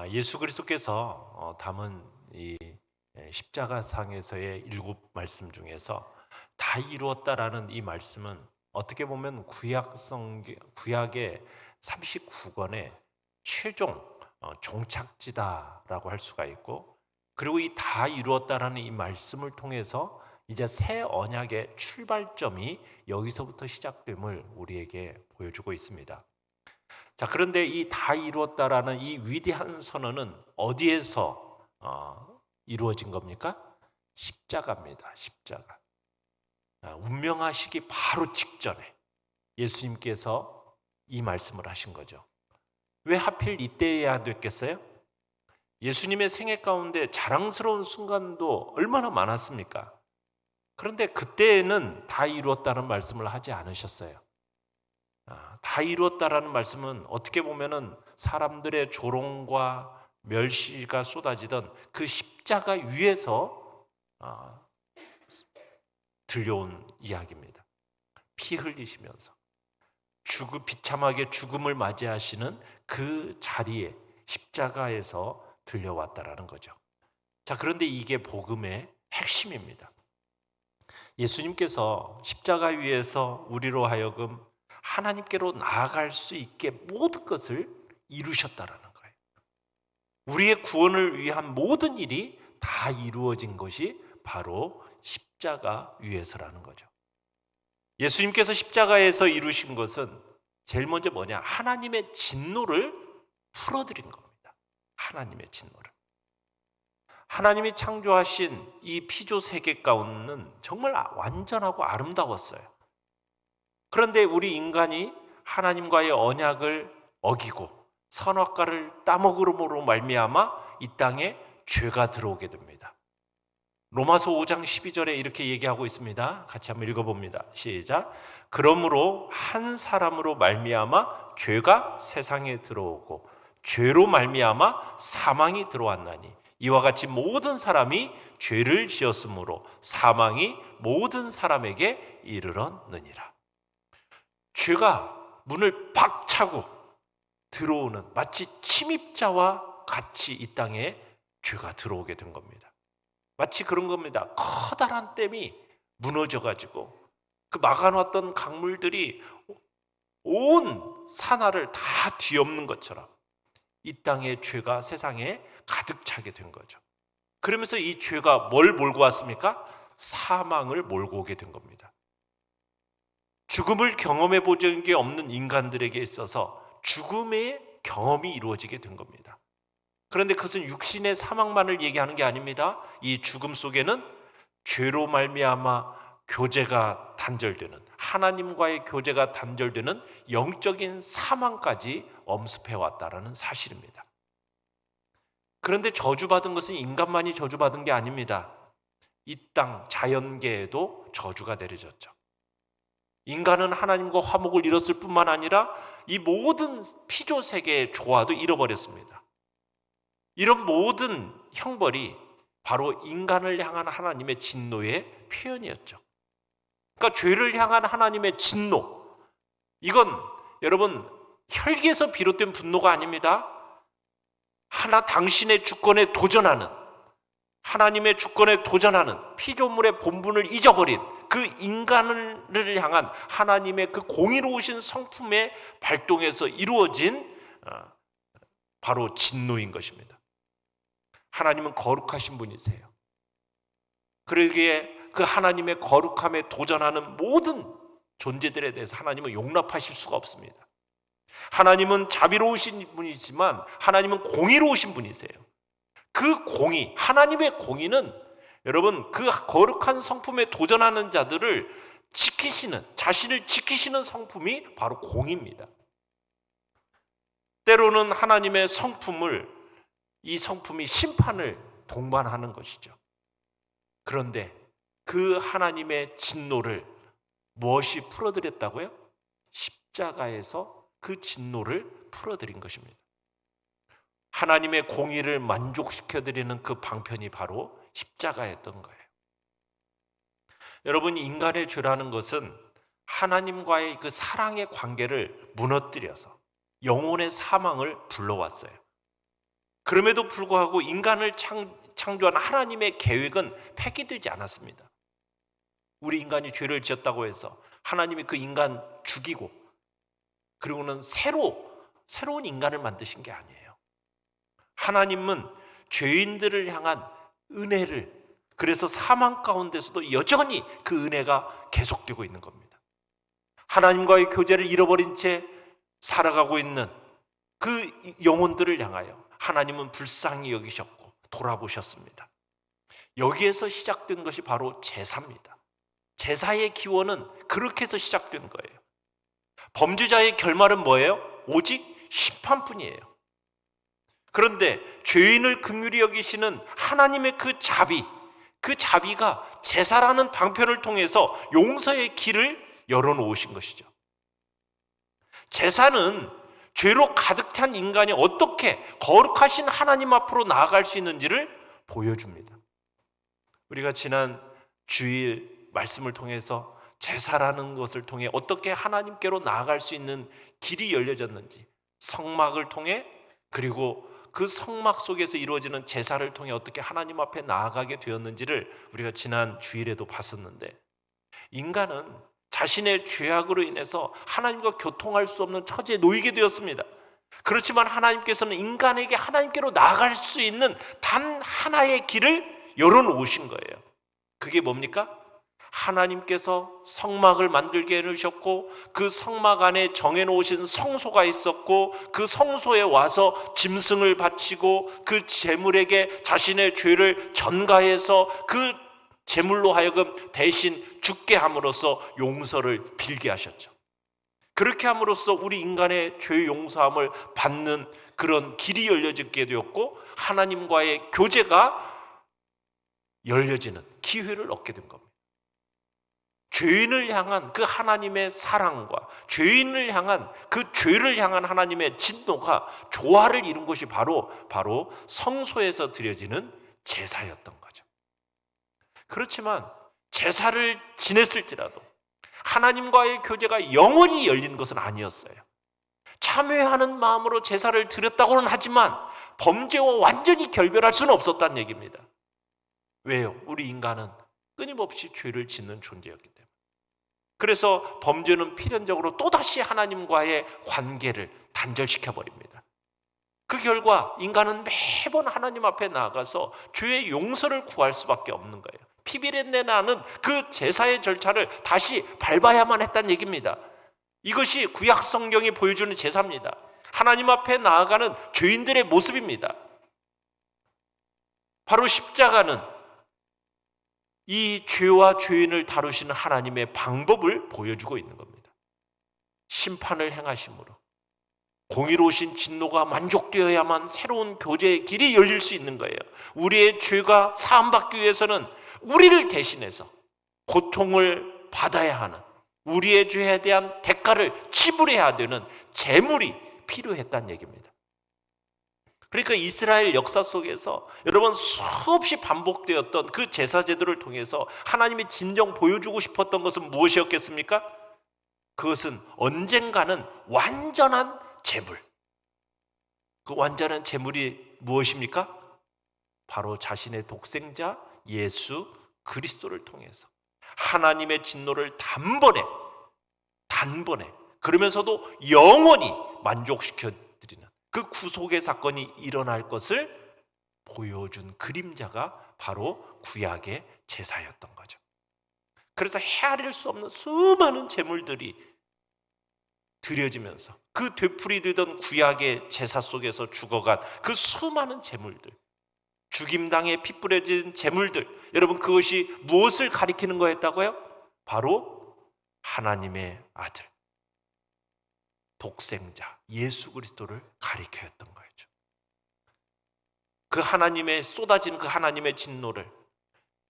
예수 그리스도께서 담은 이 십자가상에서의 일곱 말씀 중에서 다 이루었다라는 이 말씀은 어떻게 보면 구약의 39권의 최종 종착지다라고 할 수가 있고, 그리고 이 다 이루었다라는 이 말씀을 통해서 이제 새 언약의 출발점이 여기서부터 시작됨을 우리에게 보여주고 있습니다. 자, 그런데 이 다 이루었다라는 이 위대한 선언은 어디에서 이루어진 겁니까? 십자가입니다. 십자가. 운명하시기 바로 직전에 예수님께서 이 말씀을 하신 거죠. 왜 하필 이때야 됐겠어요? 예수님의 생애 가운데 자랑스러운 순간도 얼마나 많았습니까? 그런데 그때에는 다 이루었다는 말씀을 하지 않으셨어요. 다 이루었다라는 말씀은 어떻게 보면은 사람들의 조롱과 멸시가 쏟아지던 그 십자가 위에서 들려온 이야기입니다. 피 흘리시면서 비참하게 죽음을 맞이하시는 그 자리에 십자가에서 들려왔다라는 거죠. 자, 그런데 이게 복음의 핵심입니다. 예수님께서 십자가 위에서 우리로 하여금 하나님께로 나아갈 수 있게 모든 것을 이루셨다라는 거예요. 우리의 구원을 위한 모든 일이 다 이루어진 것이 바로 십자가 위에서라는 거죠. 예수님께서 십자가에서 이루신 것은 제일 먼저 뭐냐? 하나님의 진노를 풀어드린 겁니다. 하나님의 진노를. 하나님이 창조하신 이 피조 세계 가운데는 정말 완전하고 아름다웠어요. 그런데 우리 인간이 하나님과의 언약을 어기고 선악과를 따먹음으로 말미암아 이 땅에 죄가 들어오게 됩니다. 로마서 5장 12절에 이렇게 얘기하고 있습니다. 같이 한번 읽어봅니다. 시작. 그러므로 한 사람으로 말미암아 죄가 세상에 들어오고 죄로 말미암아 사망이 들어왔나니 이와 같이 모든 사람이 죄를 지었으므로 사망이 모든 사람에게 이르렀느니라. 죄가 문을 박차고 들어오는 마치 침입자와 같이 이 땅에 죄가 들어오게 된 겁니다. 마치 그런 겁니다. 커다란 댐이 무너져가지고 그 막아놨던 강물들이 온 산하를 다 뒤엎는 것처럼 이 땅의 죄가 세상에 가득 차게 된 거죠. 그러면서 이 죄가 뭘 몰고 왔습니까? 사망을 몰고 오게 된 겁니다. 죽음을 경험해 본 적이 없는 인간들에게 있어서 죽음의 경험이 이루어지게 된 겁니다. 그런데 그것은 육신의 사망만을 얘기하는 게 아닙니다. 이 죽음 속에는 죄로 말미암아 교제가 단절되는, 하나님과의 교제가 단절되는 영적인 사망까지 엄습해 왔다라는 사실입니다. 그런데 저주받은 것은 인간만이 저주받은 게 아닙니다. 이 땅 자연계에도 저주가 내려졌죠. 인간은 하나님과 화목을 이뤘을 뿐만 아니라 이 모든 피조 세계의 조화도 잃어버렸습니다. 이런 모든 형벌이 바로 인간을 향한 하나님의 진노의 표현이었죠. 그러니까 죄를 향한 하나님의 진노, 이건 여러분 혈기에서 비롯된 분노가 아닙니다. 당신의 주권에 도전하는, 하나님의 주권에 도전하는 피조물의 본분을 잊어버린 그 인간을 향한 하나님의 그 공의로우신 성품의 발동에서 이루어진 바로 진노인 것입니다. 하나님은 거룩하신 분이세요. 그러기에 그 하나님의 거룩함에 도전하는 모든 존재들에 대해서 하나님은 용납하실 수가 없습니다. 하나님은 자비로우신 분이지만 하나님은 공의로우신 분이세요. 그 공의, 하나님의 공의는 여러분 그 거룩한 성품에 도전하는 자들을 지키시는, 자신을 지키시는 성품이 바로 공의입니다. 때로는 하나님의 성품을, 이 성품이 심판을 동반하는 것이죠. 그런데 그 하나님의 진노를 무엇이 풀어드렸다고요? 십자가에서 그 진노를 풀어드린 것입니다. 하나님의 공의를 만족시켜드리는 그 방편이 바로 십자가였던 거예요. 여러분, 인간의 죄라는 것은 하나님과의 그 사랑의 관계를 무너뜨려서 영혼의 사망을 불러왔어요. 그럼에도 불구하고 인간을 창조한 하나님의 계획은 폐기되지 않았습니다. 우리 인간이 죄를 지었다고 해서 하나님이 그 인간 죽이고 그리고는 새로운 인간을 만드신 게 아니에요. 하나님은 죄인들을 향한 은혜를, 그래서 사망 가운데서도 여전히 그 은혜가 계속되고 있는 겁니다. 하나님과의 교제를 잃어버린 채 살아가고 있는 그 영혼들을 향하여 하나님은 불쌍히 여기셨고 돌아보셨습니다. 여기에서 시작된 것이 바로 제사입니다. 제사의 기원은 그렇게 해서 시작된 거예요. 범죄자의 결말은 뭐예요? 오직 심판뿐이에요. 그런데 죄인을 긍휼히 여기시는 하나님의 그 자비가 제사라는 방편을 통해서 용서의 길을 열어놓으신 것이죠. 제사는 죄로 가득 찬 인간이 어떻게 거룩하신 하나님 앞으로 나아갈 수 있는지를 보여줍니다. 우리가 지난 주일 말씀을 통해서 제사라는 것을 통해 어떻게 하나님께로 나아갈 수 있는 길이 열려졌는지, 성막을 통해, 그리고 그 성막 속에서 이루어지는 제사를 통해 어떻게 하나님 앞에 나아가게 되었는지를 우리가 지난 주일에도 봤었는데, 인간은 자신의 죄악으로 인해서 하나님과 교통할 수 없는 처지에 놓이게 되었습니다. 그렇지만 하나님께서는 인간에게 하나님께로 나아갈 수 있는 단 하나의 길을 열어놓으신 거예요. 그게 뭡니까? 하나님께서 성막을 만들게 해놓으셨고 그 성막 안에 정해놓으신 성소가 있었고 그 성소에 와서 짐승을 바치고 그 제물에게 자신의 죄를 전가해서 그 제물로 하여금 대신 죽게 함으로써 용서를 빌게 하셨죠. 그렇게 함으로써 우리 인간의 죄 용서함을 받는 그런 길이 열려지게 되었고 하나님과의 교제가 열려지는 기회를 얻게 된 겁니다. 죄인을 향한 그 하나님의 사랑과 죄인을 향한 그 죄를 향한 하나님의 진노가 조화를 이룬 것이 바로 성소에서 드려지는 제사였던 거죠. 그렇지만 제사를 지냈을지라도 하나님과의 교제가 영원히 열린 것은 아니었어요. 참회하는 마음으로 제사를 드렸다고는 하지만 범죄와 완전히 결별할 수는 없었다는 얘기입니다. 왜요? 우리 인간은 끊임없이 죄를 짓는 존재였기 때문에. 그래서 범죄는 필연적으로 또다시 하나님과의 관계를 단절시켜버립니다. 그 결과 인간은 매번 하나님 앞에 나아가서 죄의 용서를 구할 수밖에 없는 거예요. 피비린내 나는 그 제사의 절차를 다시 밟아야만 했다는 얘기입니다. 이것이 구약 성경이 보여주는 제사입니다. 하나님 앞에 나아가는 죄인들의 모습입니다. 바로 십자가는 이 죄와 죄인을 다루시는 하나님의 방법을 보여주고 있는 겁니다. 심판을 행하심으로 공의로우신 진노가 만족되어야만 새로운 교제의 길이 열릴 수 있는 거예요. 우리의 죄가 사함받기 위해서는 우리를 대신해서 고통을 받아야 하는, 우리의 죄에 대한 대가를 지불해야 되는 제물이 필요했다는 얘기입니다. 그러니까 이스라엘 역사 속에서 여러분 수없이 반복되었던 그 제사 제도를 통해서 하나님이 진정 보여주고 싶었던 것은 무엇이었겠습니까? 그것은 언젠가는 완전한 제물. 그 완전한 제물이 무엇입니까? 바로 자신의 독생자 예수 그리스도를 통해서 하나님의 진노를 단번에 그러면서도 영원히 만족시켜 드리는 그 구속의 사건이 일어날 것을 보여준 그림자가 바로 구약의 제사였던 거죠. 그래서 헤아릴 수 없는 수많은 제물들이 드려지면서 그 되풀이되던 구약의 제사 속에서 죽어간 그 수많은 제물들, 죽임당해 피 뿌려진 제물들, 여러분 그것이 무엇을 가리키는 거였다고요? 바로 하나님의 아들 독생자 예수 그리스도를 가리켜였던 거죠. 그 하나님의 쏟아진 그 하나님의 진노를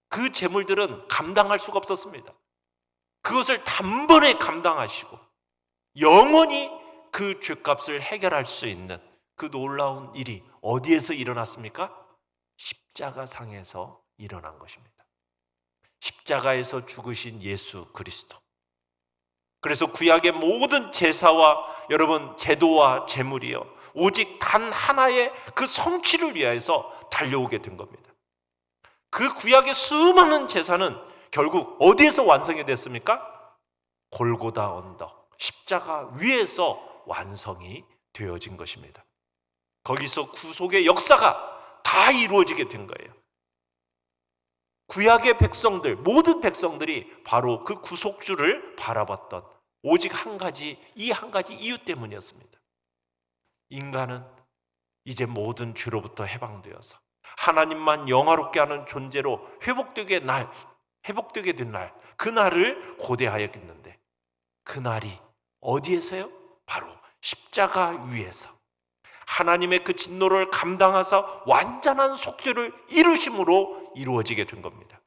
그 제물들은 감당할 수가 없었습니다. 그것을 단번에 감당하시고 영원히 그 죄값을 해결할 수 있는 그 놀라운 일이 어디에서 일어났습니까? 십자가상에서 일어난 것입니다. 십자가에서 죽으신 예수 그리스도. 그래서 구약의 모든 제사와 여러분 제도와 제물이요 오직 단 하나의 그 성취를 위하여서 달려오게 된 겁니다. 그 구약의 수많은 제사는 결국 어디에서 완성이 됐습니까? 골고다 언덕, 십자가 위에서 완성이 되어진 것입니다. 거기서 구속의 역사가 다 이루어지게 된 거예요. 구약의 백성들, 모든 백성들이 바로 그 구속주를 바라봤던 오직 한 가지, 이 한 가지 이유 때문이었습니다. 인간은 이제 모든 죄로부터 해방되어서 하나님만 영화롭게 하는 존재로 회복되게 된 날, 그날을 고대하였겠는데 그날이 어디에서요? 바로 십자가 위에서 하나님의 그 진노를 감당하사 완전한 속죄를 이루심으로 이루어지게 된 겁니다.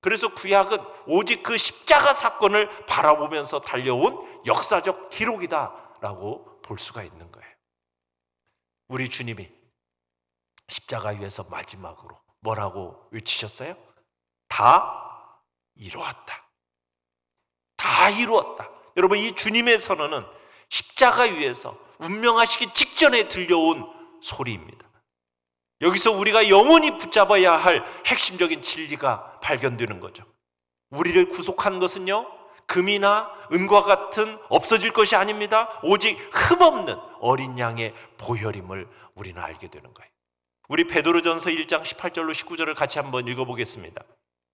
그래서 구약은 오직 그 십자가 사건을 바라보면서 달려온 역사적 기록이다라고 볼 수가 있는 거예요. 우리 주님이 십자가 위에서 마지막으로 뭐라고 외치셨어요? 다 이루었다. 다 이루었다. 여러분, 이 주님의 선언은 십자가 위에서 운명하시기 직전에 들려온 소리입니다. 여기서 우리가 영원히 붙잡아야 할 핵심적인 진리가 발견되는 거죠. 우리를 구속한 것은요, 금이나 은과 같은 없어질 것이 아닙니다. 오직 흠없는 어린 양의 보혈임을 우리는 알게 되는 거예요. 우리 베드로전서 1장 18절로 19절을 같이 한번 읽어보겠습니다.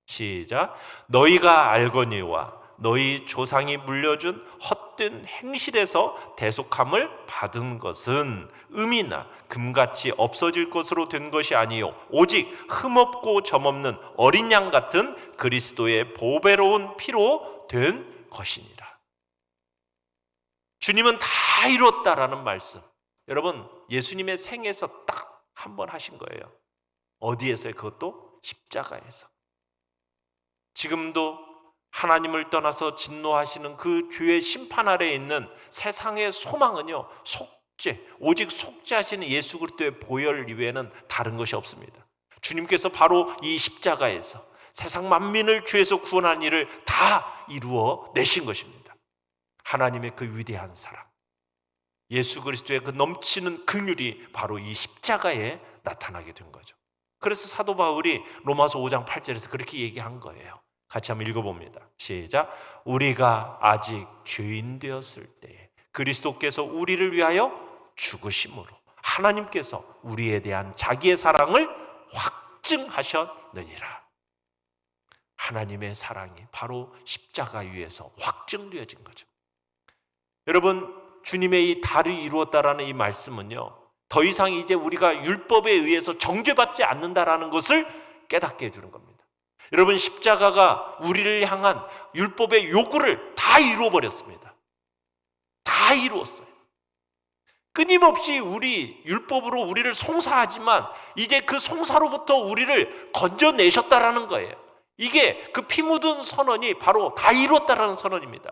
시작. 너희가 알거니와 너희 조상이 물려준 헛된 행실에서 대속함을 받은 것은 음이나 금같이 없어질 것으로 된 것이 아니요 오직 흠없고 점없는 어린 양 같은 그리스도의 보배로운 피로 된 것이니라. 주님은 다 이뤘다라는 말씀, 여러분 예수님의 생에서 딱 한 번 하신 거예요. 어디에서요? 그것도 십자가에서. 지금도 하나님을 떠나서 진노하시는 그 주의 심판 아래에 있는 세상의 소망은요, 속죄, 오직 속죄하시는 예수 그리스도의 보혈 이외에는 다른 것이 없습니다. 주님께서 바로 이 십자가에서 세상 만민을 죄에서 구원한 일을 다 이루어 내신 것입니다. 하나님의 그 위대한 사랑, 예수 그리스도의 그 넘치는 긍휼이 바로 이 십자가에 나타나게 된 거죠. 그래서 사도 바울이 로마서 5장 8절에서 그렇게 얘기한 거예요. 같이 한번 읽어봅니다. 시작. 우리가 아직 죄인 되었을 때에 그리스도께서 우리를 위하여 죽으심으로 하나님께서 우리에 대한 자기의 사랑을 확증하셨느니라. 하나님의 사랑이 바로 십자가 위에서 확증되어진 거죠. 여러분, 주님의 이 다를 이루었다라는 이 말씀은요, 더 이상 이제 우리가 율법에 의해서 정죄받지 않는다라는 것을 깨닫게 해주는 겁니다. 여러분, 십자가가 우리를 향한 율법의 요구를 다 이루어버렸습니다. 다 이루었어요. 끊임없이 우리 율법으로 우리를 송사하지만 이제 그 송사로부터 우리를 건져내셨다라는 거예요. 이게 그 피 묻은 선언이 바로 다 이루었다라는 선언입니다.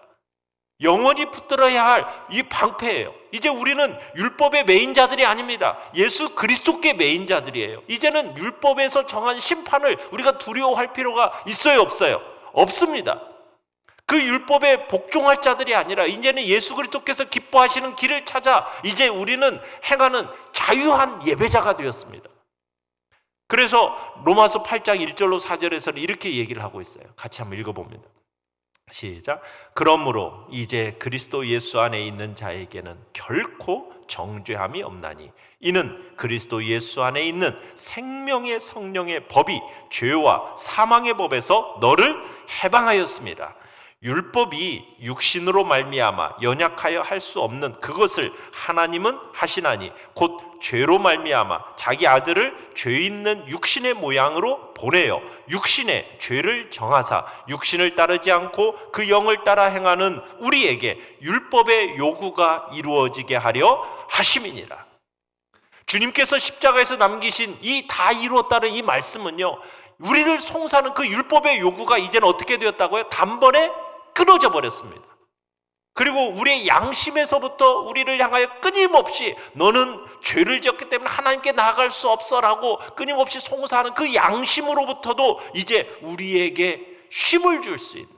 영원히 붙들어야 할 이 방패예요. 이제 우리는 율법의 메인자들이 아닙니다. 예수 그리스도께 메인자들이에요. 이제는 율법에서 정한 심판을 우리가 두려워할 필요가 있어요, 없어요? 없습니다. 그 율법에 복종할 자들이 아니라 이제는 예수 그리스도께서 기뻐하시는 길을 찾아 이제 우리는 행하는 자유한 예배자가 되었습니다. 그래서 로마서 8장 1절로 4절에서는 이렇게 얘기를 하고 있어요. 같이 한번 읽어봅니다. 시작. 그러므로 이제 그리스도 예수 안에 있는 자에게는 결코 정죄함이 없나니 이는 그리스도 예수 안에 있는 생명의 성령의 법이 죄와 사망의 법에서 너를 해방하였습니다. 율법이 육신으로 말미암아 연약하여 할 수 없는 그것을 하나님은 하시나니 곧 죄로 말미암아 자기 아들을 죄 있는 육신의 모양으로 보내어 육신의 죄를 정하사 육신을 따르지 않고 그 영을 따라 행하는 우리에게 율법의 요구가 이루어지게 하려 하심이니라. 주님께서 십자가에서 남기신 이 다 이루었다는 이 말씀은요, 우리를 송사하는 그 율법의 요구가 이제는 어떻게 되었다고요? 단번에 끊어져 버렸습니다. 그리고 우리의 양심에서부터 우리를 향하여 끊임없이 너는 죄를 지었기 때문에 하나님께 나아갈 수 없어라고 끊임없이 송사하는 그 양심으로부터도 이제 우리에게 쉼을 줄 수 있는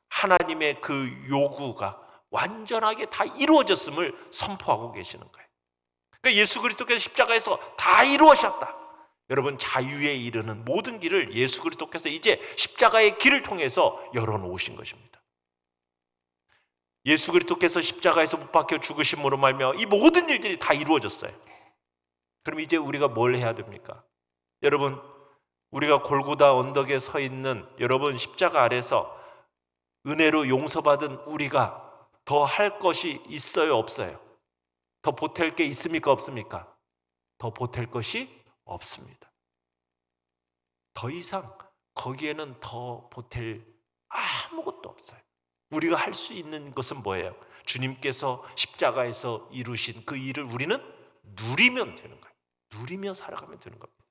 하나님의 그 요구가 완전하게 다 이루어졌음을 선포하고 계시는 거예요. 그러니까 예수 그리스도께서 십자가에서 다 이루어졌다. 여러분, 자유에 이르는 모든 길을 예수 그리스도께서 이제 십자가의 길을 통해서 열어놓으신 것입니다. 예수 그리스도께서 십자가에서 못 박혀 죽으심으로 말미암아 이 모든 일들이 다 이루어졌어요. 그럼 이제 우리가 뭘 해야 됩니까? 여러분, 우리가 골고다 언덕에 서 있는 여러분, 십자가 아래서 은혜로 용서받은 우리가 더 할 것이 있어요, 없어요? 더 보탤 게 있습니까, 없습니까? 더 보탤 것이 없습니다. 더 이상 거기에는 더 보탤 아무것도 없어요. 우리가 할 수 있는 것은 뭐예요? 주님께서 십자가에서 이루신 그 일을 우리는 누리면 되는 거예요. 누리며 살아가면 되는 겁니다.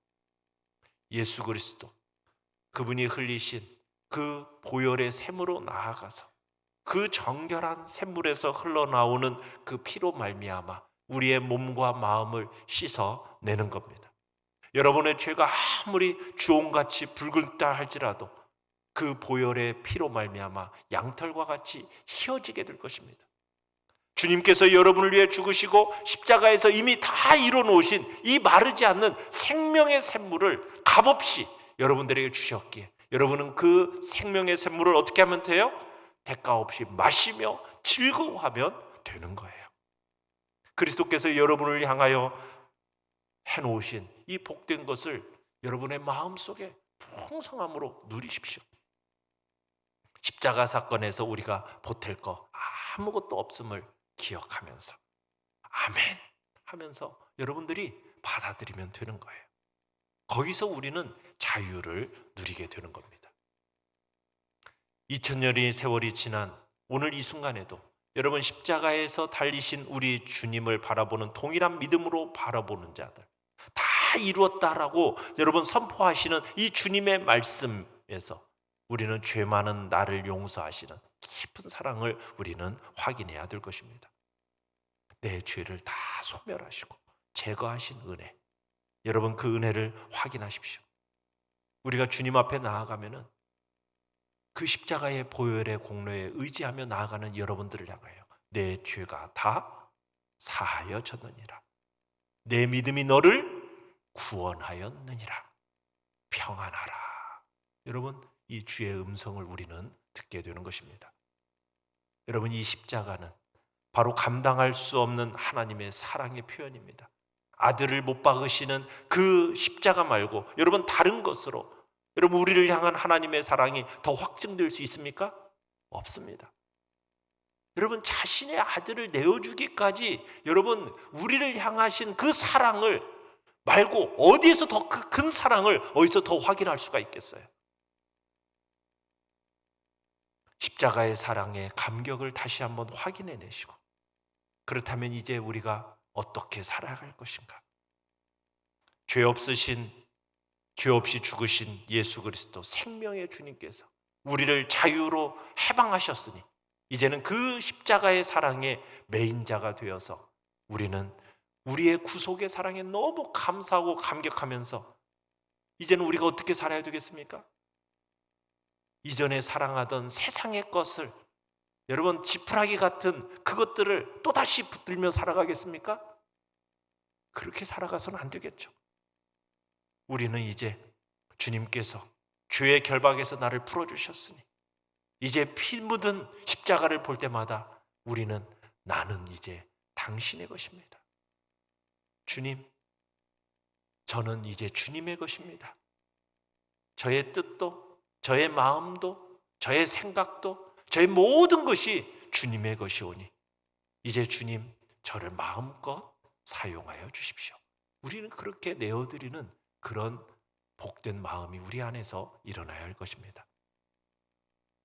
예수 그리스도, 그분이 흘리신 그 보혈의 샘으로 나아가서 그 정결한 샘물에서 흘러나오는 그 피로 말미암아 우리의 몸과 마음을 씻어내는 겁니다. 여러분의 죄가 아무리 주홍같이 붉다 할지라도 그 보혈의 피로 말미암아 양털과 같이 휘어지게 될 것입니다. 주님께서 여러분을 위해 죽으시고 십자가에서 이미 다 이뤄놓으신 이 마르지 않는 생명의 샘물을 값없이 여러분들에게 주셨기에 여러분은 그 생명의 샘물을 어떻게 하면 돼요? 대가 없이 마시며 즐거워하면 되는 거예요. 그리스도께서 여러분을 향하여 해놓으신 이 복된 것을 여러분의 마음속에 풍성함으로 누리십시오. 십자가 사건에서 우리가 보탤 거 아무것도 없음을 기억하면서 아멘 하면서 여러분들이 받아들이면 되는 거예요. 거기서 우리는 자유를 누리게 되는 겁니다. 2000년의 세월이 지난 오늘 이 순간에도 여러분, 십자가에서 달리신 우리 주님을 바라보는 동일한 믿음으로 바라보는 자들, 다 이루었다라고 여러분 선포하시는 이 주님의 말씀에서 우리는 죄 많은 나를 용서하시는 깊은 사랑을 우리는 확인해야 될 것입니다. 내 죄를 다 소멸하시고 제거하신 은혜, 여러분 그 은혜를 확인하십시오. 우리가 주님 앞에 나아가면은 그 십자가의 보혈의 공로에 의지하며 나아가는 여러분들을 향하여 내 죄가 다 사하여졌느니라. 내 믿음이 너를 구원하였느니라. 평안하라. 여러분, 이 주의 음성을 우리는 듣게 되는 것입니다. 여러분, 이 십자가는 바로 감당할 수 없는 하나님의 사랑의 표현입니다. 아들을 못 박으시는 그 십자가 말고 여러분 다른 것으로 여러분 우리를 향한 하나님의 사랑이 더 확증될 수 있습니까? 없습니다. 여러분, 자신의 아들을 내어주기까지 여러분 우리를 향하신 그 사랑을 말고 어디에서 더 큰 사랑을 어디서 더 확인할 수가 있겠어요? 십자가의 사랑의 감격을 다시 한번 확인해 내시고, 그렇다면 이제 우리가 어떻게 살아갈 것인가? 죄 없이 죽으신 예수 그리스도 생명의 주님께서 우리를 자유로 해방하셨으니 이제는 그 십자가의 사랑의 메인자가 되어서 우리는 우리의 구속의 사랑에 너무 감사하고 감격하면서 이제는 우리가 어떻게 살아야 되겠습니까? 이전에 사랑하던 세상의 것을, 여러분 지푸라기 같은 그것들을 또다시 붙들며 살아가겠습니까? 그렇게 살아가서는 안 되겠죠. 우리는 이제 주님께서 죄의 결박에서 나를 풀어주셨으니 이제 피 묻은 십자가를 볼 때마다 우리는 나는 이제 당신의 것입니다. 주님, 저는 이제 주님의 것입니다. 저의 뜻도, 저의 마음도, 저의 생각도, 저의 모든 것이 주님의 것이오니 이제 주님, 저를 마음껏 사용하여 주십시오. 우리는 그렇게 내어드리는 그런 복된 마음이 우리 안에서 일어나야 할 것입니다.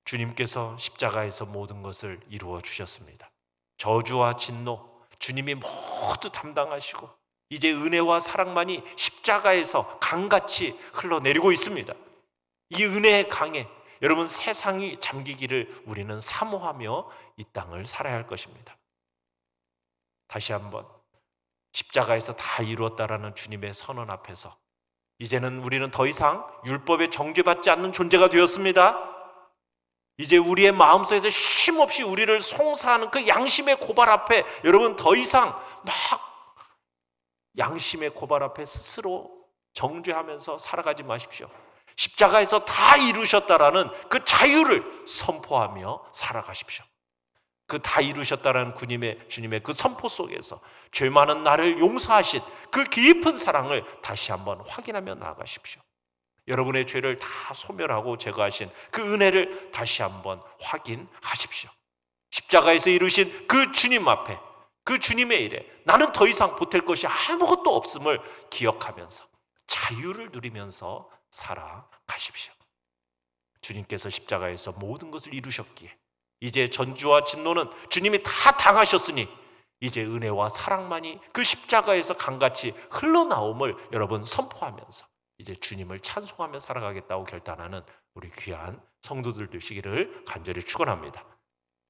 주님께서 십자가에서 모든 것을 이루어 주셨습니다. 저주와 진노 주님이 모두 담당하시고 이제 은혜와 사랑만이 십자가에서 강같이 흘러내리고 있습니다. 이 은혜의 강에 여러분 세상이 잠기기를 우리는 사모하며 이 땅을 살아야 할 것입니다. 다시 한번 십자가에서 다 이루었다라는 주님의 선언 앞에서 이제는 우리는 더 이상 율법에 정죄받지 않는 존재가 되었습니다. 이제 우리의 마음속에서 쉼없이 우리를 송사하는 그 양심의 고발 앞에 여러분 더 이상 막 양심의 고발 앞에 스스로 정죄하면서 살아가지 마십시오. 십자가에서 다 이루셨다라는 그 자유를 선포하며 살아가십시오. 그 다 이루셨다라는 주님의 그 선포 속에서 죄 많은 나를 용서하신 그 깊은 사랑을 다시 한번 확인하며 나아가십시오. 여러분의 죄를 다 소멸하고 제거하신 그 은혜를 다시 한번 확인하십시오. 십자가에서 이루신 그 주님 앞에, 그 주님의 일에 나는 더 이상 보탤 것이 아무것도 없음을 기억하면서 자유를 누리면서 살아가십시오. 주님께서 십자가에서 모든 것을 이루셨기에 이제 전주와 진노는 주님이 다 당하셨으니 이제 은혜와 사랑만이 그 십자가에서 강같이 흘러나옴을 여러분 선포하면서 이제 주님을 찬송하며 살아가겠다고 결단하는 우리 귀한 성도들 되시기를 간절히 축원합니다.